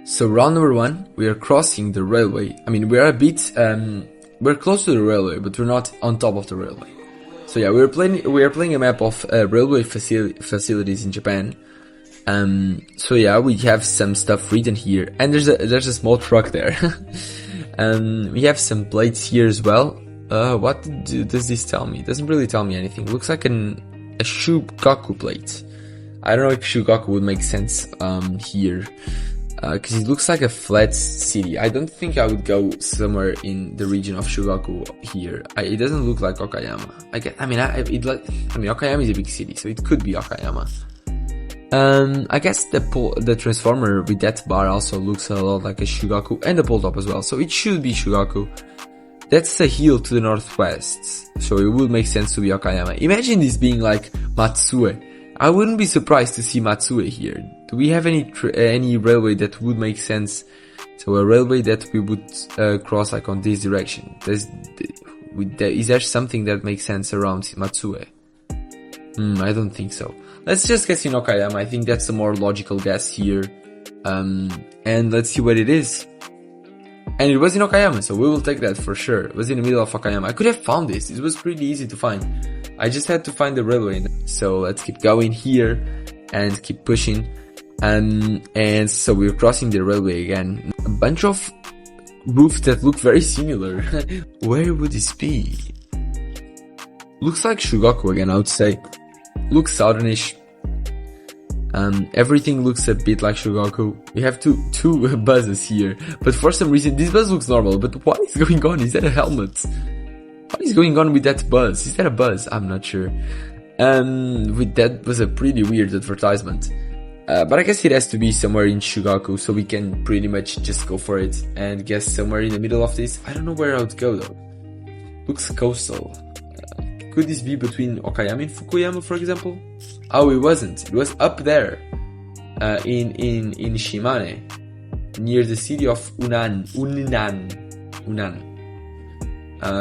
So round number 1, we are crossing the railway. I mean, we're a bit, we're close to the railway, but we're not on top of the railway. So yeah, we are playing a map of railway facilities in Japan. So yeah, we have some stuff written here, and there's a small truck there. We have some plates here as well. What does this tell me? It doesn't really tell me anything. It looks like a Shugaku plate. I don't know if Shugaku would make sense here, because it looks like a flat city. I don't think I would go somewhere in the region of Shugaku here. It doesn't look like Okayama. Okayama is a big city, so it could be Okayama. I guess the transformer with that bar also looks a lot like a Shugaku, and the pole top as well, so it should be Shugaku. That's a hill to the northwest, so it would make sense to be Okayama. Imagine this being like Matsue. I wouldn't be surprised to see Matsue here. Do we have any railway that would make sense? So a railway that we would cross like on this direction. Is there something that makes sense around Matsue? I don't think so. Let's just guess in Okayama. I think that's a more logical guess here. And let's see what it is. And it was in Okayama, so we will take that for sure. It was in the middle of Okayama. I could have found this. It was pretty easy to find. I just had to find the railway. So let's keep going here and keep pushing. And so we're crossing the railway again. A bunch of roofs that look very similar. Where would this be? Looks like Shugaku again, I would say. Looks southernish. Everything looks a bit like Shugaku. We have two buses here, but for some reason this bus looks normal. But what is going on? Is that a helmet? What is going on with that bus? Is that a bus? I'm not sure. That was a pretty weird advertisement. But I guess it has to be somewhere in Shugaku, so we can pretty much just go for it and guess somewhere in the middle of this. I don't know where I would go though. Looks coastal. Could this be between Okayama and Fukuyama, for example? Oh, it wasn't. It was up there, in Shimane, near the city of Unan.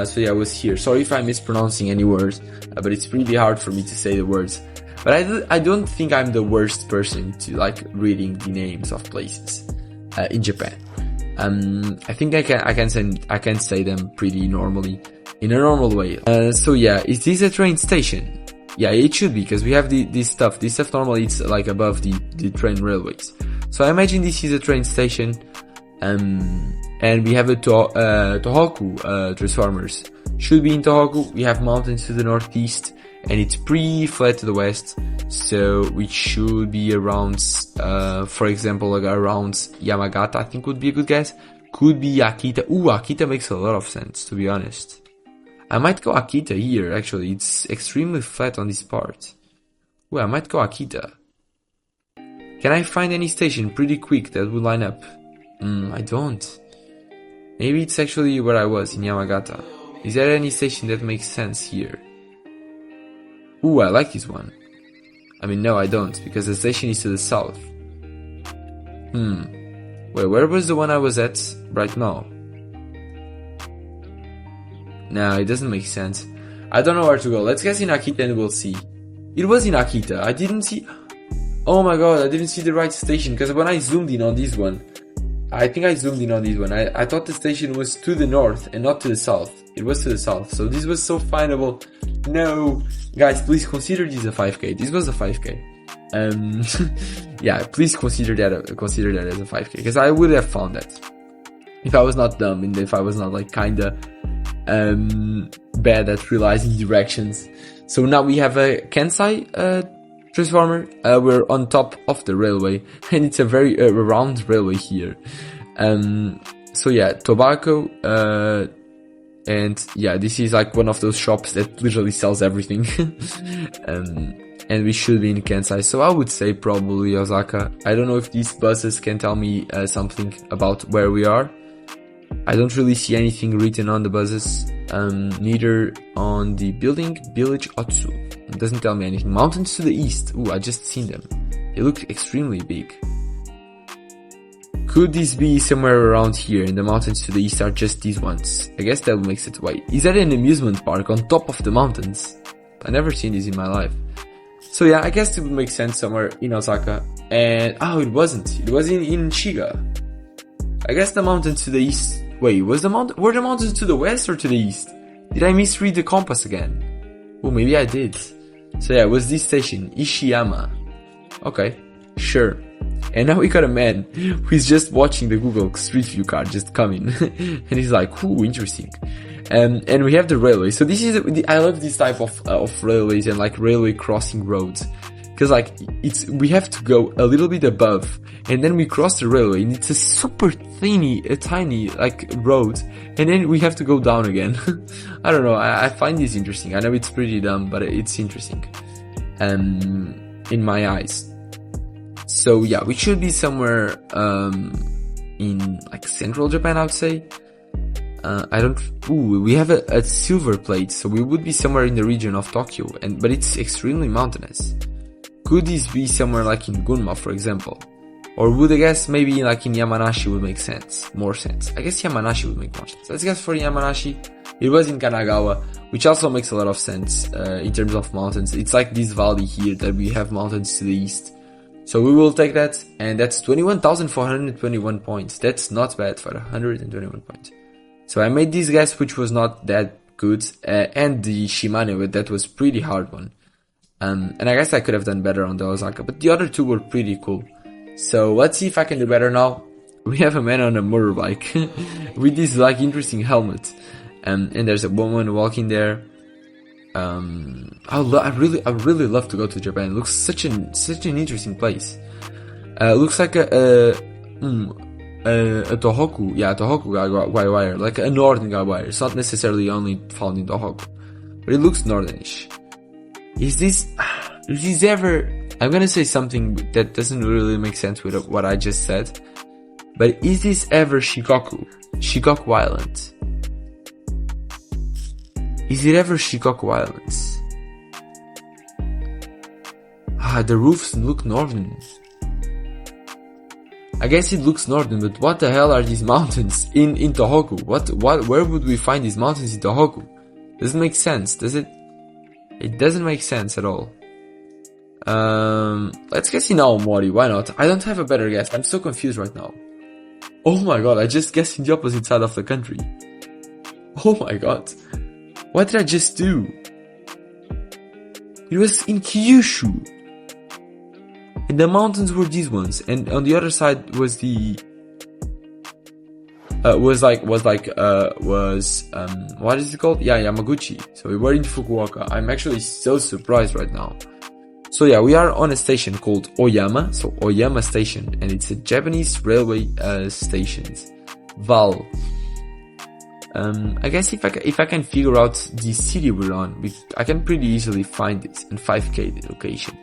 So yeah, I was here. Sorry if I'm mispronouncing any words, but it's pretty hard for me to say the words. But I don't think I'm the worst person to like reading the names of places in Japan. I think I can say them pretty normally, in a normal way. So yeah, is this a train station? Yeah, it should be, because we have this stuff. This stuff normally it's like above the train railways. So I imagine this is a train station. And we have a Tohoku transformers. Should be in Tohoku. We have mountains to the northeast, and it's pretty flat to the west. So it should be around, for example, like around Yamagata, I think would be a good guess. Could be Akita. Ooh, Akita makes a lot of sense, to be honest. I might go Akita here, actually. It's extremely flat on this part. Ooh, I might go Akita. Can I find any station pretty quick that would line up? I don't. Maybe it's actually where I was, in Yamagata. Is there any station that makes sense here? Ooh, I like this one. I mean, no, I don't, because the station is to the south. Wait, where was the one I was at right now? No, it doesn't make sense. I don't know where to go. Let's guess in Akita and we'll see. It was in Akita. I didn't see... Oh my god, I didn't see the right station, because when I zoomed in on this one, I think I zoomed in on this one. I thought the station was to the north and not to the south. It was to the south, so this was so findable. No, guys, please consider this a 5k. This was a 5k. Yeah, please consider that as a 5k, because I would have found that if I was not dumb and if I was not like kinda bad at realizing directions. So now we have a Kansai transformer. We're on top of the railway, and it's a very round railway here. So yeah, tobacco, and yeah, this is like one of those shops that literally sells everything. And we should be in Kansai, so I would say probably Osaka. I don't know if these buses can tell me something about where we are. I don't really see anything written on the buses, neither on the building, village Otsu. It doesn't tell me anything. Mountains to the east. Ooh, I just seen them. They look extremely big. Could this be somewhere around here, and the mountains to the east are just these ones? I guess that makes it white. Is that an amusement park on top of the mountains? I've never seen this in my life. So yeah, I guess it would make sense somewhere in Osaka. And, oh, it wasn't. It was in Shiga. I guess the mountains to the east. Wait, were the mountains to the west or to the east? Did I misread the compass again? Oh, maybe I did. So yeah, it was this station, Ishiyama. Okay, sure. And now we got a man who's just watching the Google Street View car just come in. And he's like, ooh, interesting. And we have the railway. So this is, I love this type of railways and like railway crossing roads. Cause like, we have to go a little bit above and then we cross the railway and it's a super tiny like road. And then we have to go down again. I don't know. I find this interesting. I know it's pretty dumb, but it's interesting. In my eyes. So yeah, we should be somewhere, in like central Japan, I would say. We have a silver plate, so we would be somewhere in the region of Tokyo, but it's extremely mountainous. Could this be somewhere like in Gunma, for example? Or would I guess maybe like in Yamanashi would make more sense. I guess Yamanashi would make more sense. Let's guess for Yamanashi. It was in Kanagawa, which also makes a lot of sense, in terms of mountains. It's like this valley here that we have mountains to the east. So we will take that, and that's 21,421 points. That's not bad for 121 points. So I made this guess, which was not that good, and the Shimane, that was pretty hard one. And I guess I could have done better on the Osaka, but the other two were pretty cool. So let's see if I can do better now. We have a man on a motorbike with this like interesting helmet, and there's a woman walking there. I really love to go to Japan. It looks such an interesting place. Looks like a Tohoku, Tohoku Gaiwire, like a northern Gaiwire. It's not necessarily only found in Tohoku, but it looks northernish. Is this ever, I'm gonna say something that doesn't really make sense with what I just said, but is this ever Shikoku Island? Is it ever Shikoku Islands? The roofs look northern. I guess it looks northern, but what the hell are these mountains in Tohoku? Where would we find these mountains in Tohoku? Doesn't make sense, does it? It doesn't make sense at all. Let's guess in Aomori, why not? I don't have a better guess, I'm so confused right now. Oh my god, I just guessed in the opposite side of the country. Oh my god. What did I just do? It was in Kyushu. And the mountains were these ones, and on the other side was the what is it called? Yeah, Yamaguchi. So we were in Fukuoka. I'm actually so surprised right now. So yeah, we are on a station called Oyama. So Oyama Station, and it's a Japanese railway station. Val. I guess if I can figure out the city we're on, I can pretty easily find it in 5K the location.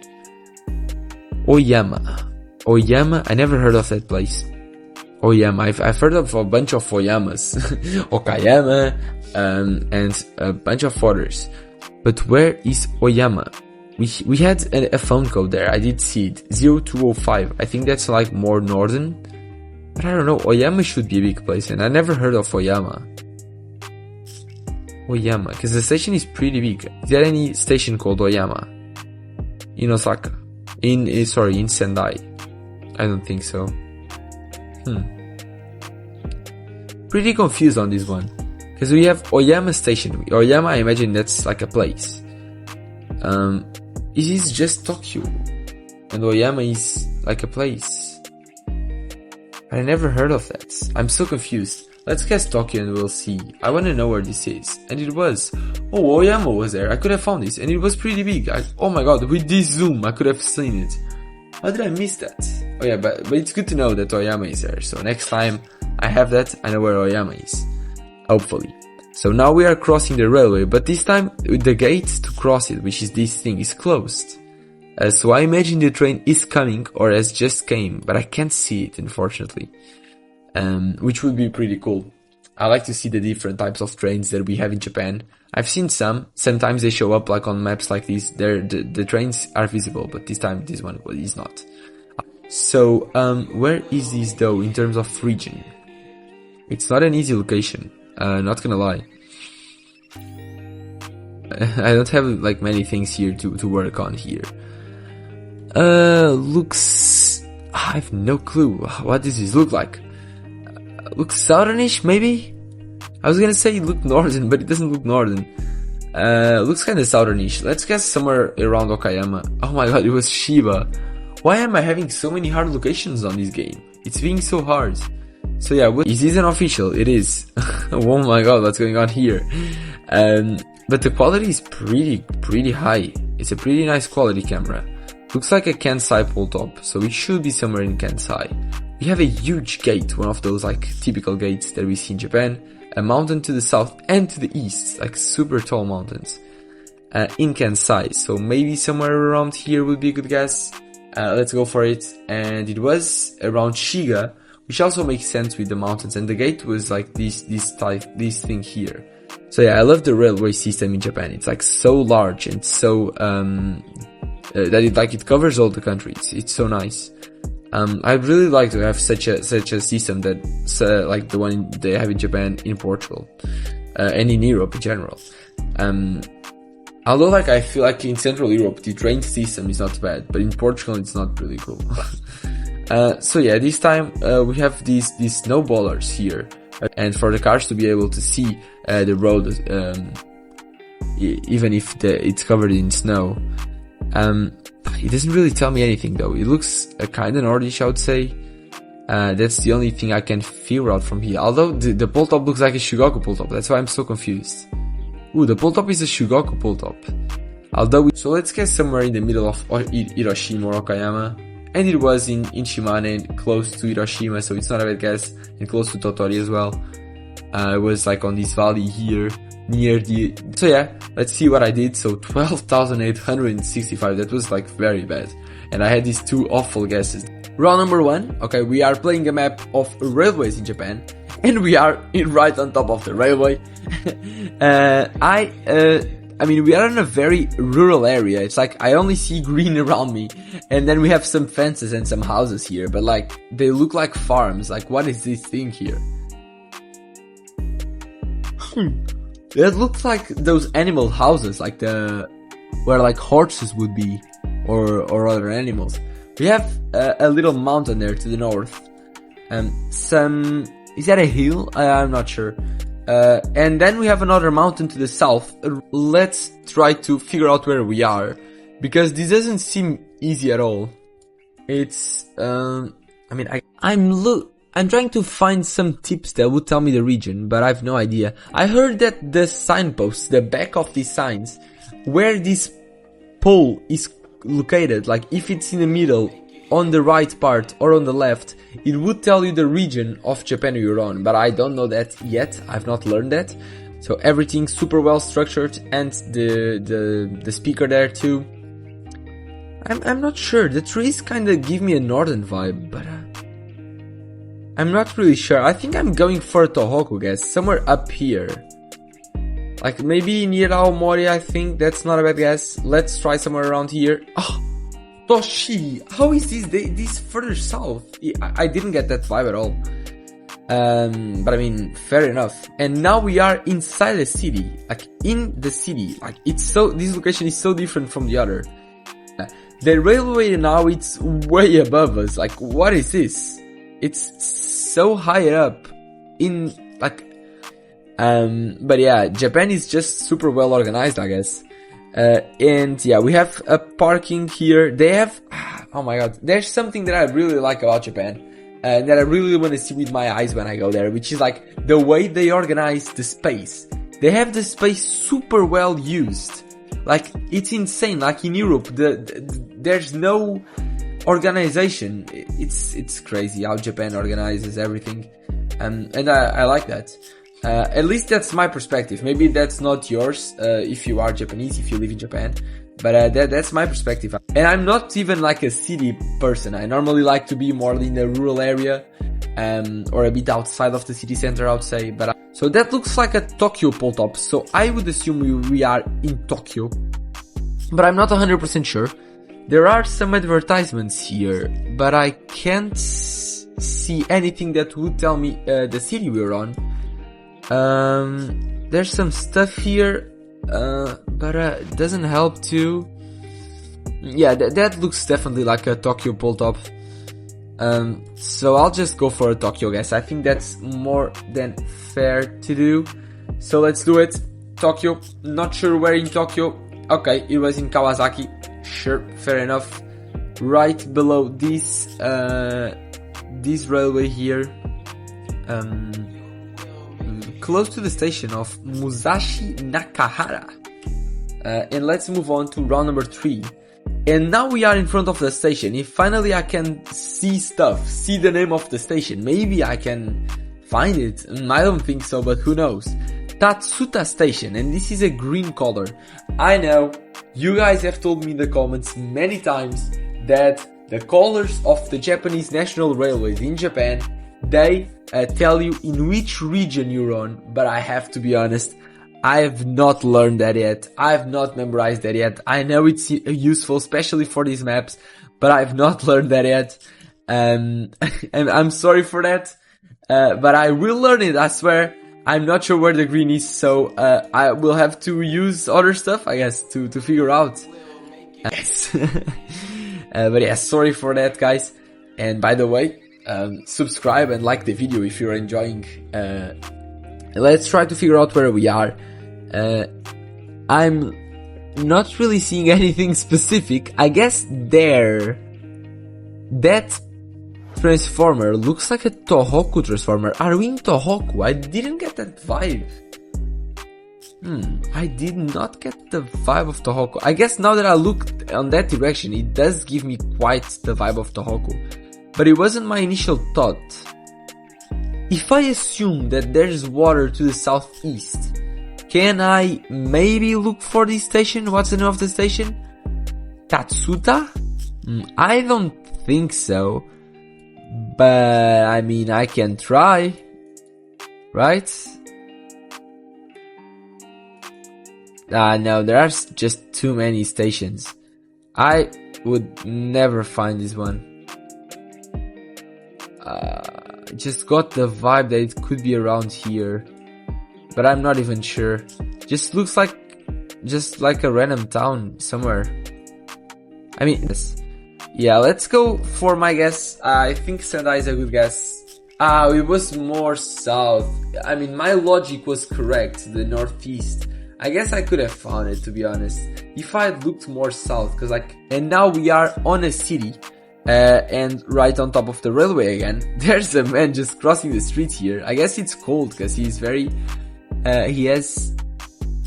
Oyama, I never heard of that place. Oyama, I've heard of a bunch of Oyamas, Okayama, and a bunch of others. But where is Oyama? We had a phone code there, I did see it, 0205, I think that's like more northern. But I don't know, Oyama should be a big place, and I never heard of Oyama. Oyama, cause the station is pretty big. Is there any station called Oyama? In Osaka? In Sendai? I don't think so. Pretty confused on this one. Cause we have Oyama Station. Oyama, I imagine that's like a place. Is this just Tokyo? And Oyama is like a place. I never heard of that. I'm so confused. Let's guess Tokyo and we'll see. I wanna know where this is. And it was. Oh, Oyama was there. I could have found this. And it was pretty big. Oh my god, with this zoom, I could have seen it. How did I miss that? Oh yeah, but it's good to know that Oyama is there. So next time I have that, I know where Oyama is. Hopefully. So now we are crossing the railway, but this time the gate to cross it, which is this thing, is closed. So I imagine the train is coming or has just came, but I can't see it, unfortunately. Which would be pretty cool. I like to see the different types of trains that we have in Japan. I've seen some. Sometimes they show up like on maps like this. The trains are visible, but this time this one is not. So, where is this though in terms of region? It's not an easy location. Not gonna lie. I don't have like many things here to work on here. Looks... I have no clue. What does this look like? looks southernish, maybe? I was gonna say it looked northern, but it doesn't look northern. Looks kinda southernish. Let's guess somewhere around Okayama. Oh my god, it was Shiba. Why am I having so many hard locations on this game? It's being so hard. So yeah, is this an official? It is. Oh my god, what's going on here? But the quality is pretty high. It's a pretty nice quality camera. Looks like a Kansai pole top, so it should be somewhere in Kansai. We have a huge gate, one of those like typical gates that we see in Japan. A mountain to the south and to the east, like super tall mountains. In Kansai, so maybe somewhere around here would be a good guess. Let's go for it. And it was around Shiga, which also makes sense with the mountains. And the gate was like this thing here. So yeah, I love the railway system in Japan. It's like so large and so that it covers all the country. It's so nice. I'd really like to have such a system that's like the one they have in Japan, in Portugal, and in Europe in general. Although like I feel like in Central Europe the train system is not bad, but in Portugal it's not really cool. So yeah, this time we have these snowballers here, and for the cars to be able to see the road, even if it's covered in snow. It doesn't really tell me anything though. It looks kinda Nordish, I would say. That's the only thing I can figure out from here. Although the pole top looks like a Shugoku pole top. That's why I'm so confused. Ooh, the pole top is a Shugoku pole top. So let's guess somewhere in the middle of Hiroshima or Okayama. And it was in Shimane, close to Hiroshima, so it's not a bad guess. And close to Tottori as well. It was like on this valley here. So yeah, let's see what I did. So 12,865, that was like very bad. And I had these two awful guesses. Round number 1, okay, we are playing a map of railways in Japan. And we are right on top of the railway. I mean, we are in a very rural area. It's like, I only see green around me. And then we have some fences and some houses here. But like, they look like farms. Like, what is this thing here? It looks like those animal houses, like where like horses would be, or other animals. We have a little mountain there to the north. Is that a hill? I'm not sure. And then we have another mountain to the south. Let's try to figure out where we are, because this doesn't seem easy at all. It's, I'm trying to find some tips that would tell me the region, but I have no idea. I heard that the signposts, the back of these signs, where this pole is located, like if it's in the middle, on the right part or on the left, it would tell you the region of Japan you're on, but I don't know that yet. I've not learned that. So everything's super well structured, and the speaker there too. I'm not sure. The trees kinda give me a northern vibe, but I'm not really sure. I think I'm going for Tohoku, guys. Somewhere up here. Like maybe near Aomori, I think. That's not a bad guess. Let's try somewhere around here. Oh, Toshi! How is this further south? I didn't get that vibe at all. But I mean, fair enough. And now we are inside the city. Like in the city. Like this location is so different from the other. The railway now, it's way above us. Like, what is this? It's so high up in like, but yeah, Japan is just super well organized, I guess. And yeah, we have a parking here. They have, oh my god, there's something that I really like about Japan, that I really want to see with my eyes when I go there, which is like the way they organize the space. They have the space super well used. Like, it's insane. Like in Europe, there's no organization. It's crazy how Japan organizes everything, and I like that. At least that's my perspective. Maybe that's not yours if you are Japanese, if you live in Japan, but that's my perspective. And I'm not even like a city person. I normally like to be more in the rural area, or a bit outside of the city center, I would say. But so that looks like a Tokyo pole top, so I would assume we are in Tokyo, but I'm not 100% sure. There are some advertisements here, but I can't see anything that would tell me the city we're on. There's some stuff here, but it doesn't help too. Yeah, that looks definitely like a Tokyo pole top. So I'll just go for a Tokyo guess. I think that's more than fair to do. So let's do it. Tokyo. Not sure where in Tokyo. Okay, it was in Kawasaki. Sure, fair enough. Right below this railway here. Close to the station of Musashi Nakahara. And let's move on to round number 3. And now we are in front of the station. If finally I can see stuff, see the name of the station, maybe I can find it. I don't think so, but who knows. Tatsuta Station, and this is a green color. I know, you guys have told me in the comments many times that the colors of the Japanese national railways in Japan, they tell you in which region you're on, but I have to be honest, I have not learned that yet. I have not memorized that yet. I know it's useful, especially for these maps, but I have not learned that yet. And I'm sorry for that, but I will learn it, I swear. I'm not sure where the green is, so I will have to use other stuff, I guess, to figure out. Yes. But yeah, sorry for that, guys. And by the way, subscribe and like the video if you're enjoying. Let's try to figure out where we are. I'm not really seeing anything specific. I guess there, that transformer looks like a Tohoku transformer. Are we in Tohoku? I didn't get that vibe. I did not get the vibe of Tohoku. I guess now that I looked on that direction, it does give me quite the vibe of Tohoku. But it wasn't my initial thought. If I assume that there's water to the southeast, can I maybe look for this station? What's the name of the station? Tatsuta? I don't think so. But, I mean, I can try. Right? No, there are just too many stations. I would never find this one. Just got the vibe that it could be around here. But I'm not even sure. Just looks like a random town somewhere. I mean, yeah, let's go for my guess. I think Sendai is a good guess. It was more south. I mean, my logic was correct, the northeast. I guess I could have found it, to be honest, if I had looked more south, and now we are on a city, and right on top of the railway again. There's a man just crossing the street here. I guess it's cold, cause he's very, he has,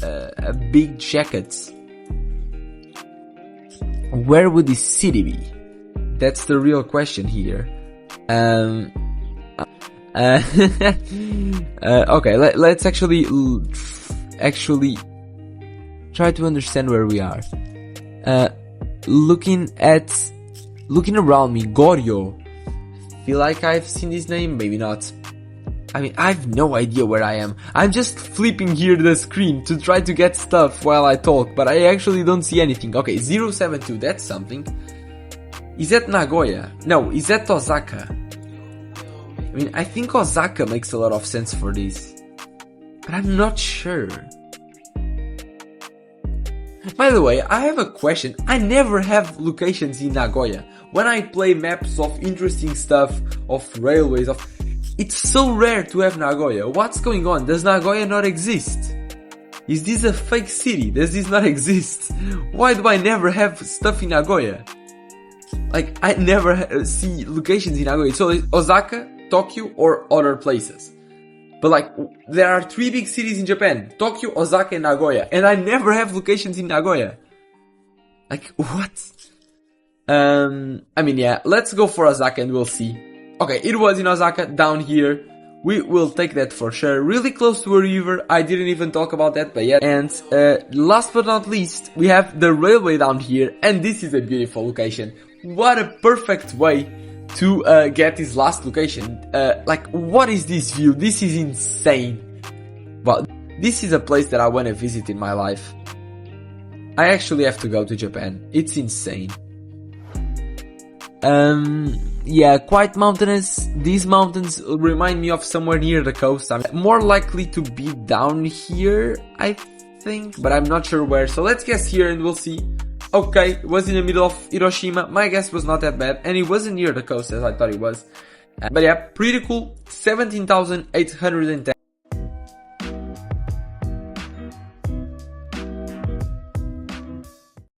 a big jacket. Where would this city be? That's the real question here. Okay, let's actually try to understand where we are. Looking around me, Goryo. Feel like I've seen this name, maybe not. I mean, I have no idea where I am. I'm just flipping here the screen to try to get stuff while I talk, but I actually don't see anything. Okay, 072, that's something. Is that Nagoya? No, is that Osaka? I mean, I think Osaka makes a lot of sense for this, but I'm not sure. By the way, I have a question. I never have locations in Nagoya. When I play maps of interesting stuff, of railways, it's so rare to have Nagoya. What's going on? Does Nagoya not exist? Is this a fake city? Does this not exist? Why do I never have stuff in Nagoya? Like, I never see locations in Nagoya. So Osaka, Tokyo, or other places. But like, there are 3 big cities in Japan. Tokyo, Osaka, and Nagoya. And I never have locations in Nagoya. Like, what? I mean, yeah, let's go for Osaka and we'll see. Okay, it was in Osaka, down here. We will take that for sure. Really close to a river. I didn't even talk about that, but yeah. And, last but not least, we have the railway down here. And this is a beautiful location. What a perfect way to get this last location. Like, what is this view? This is insane. Well, this is a place that I want to visit in my life. I actually have to go to Japan. It's insane. Yeah, quite mountainous. These mountains remind me of somewhere near the coast. I'm more likely to be down here, I think, but I'm not sure where. So let's guess here and we'll see. Okay, it was in the middle of Hiroshima. My guess was not that bad, and it wasn't near the coast as I thought it was. But yeah, pretty cool. 17,810.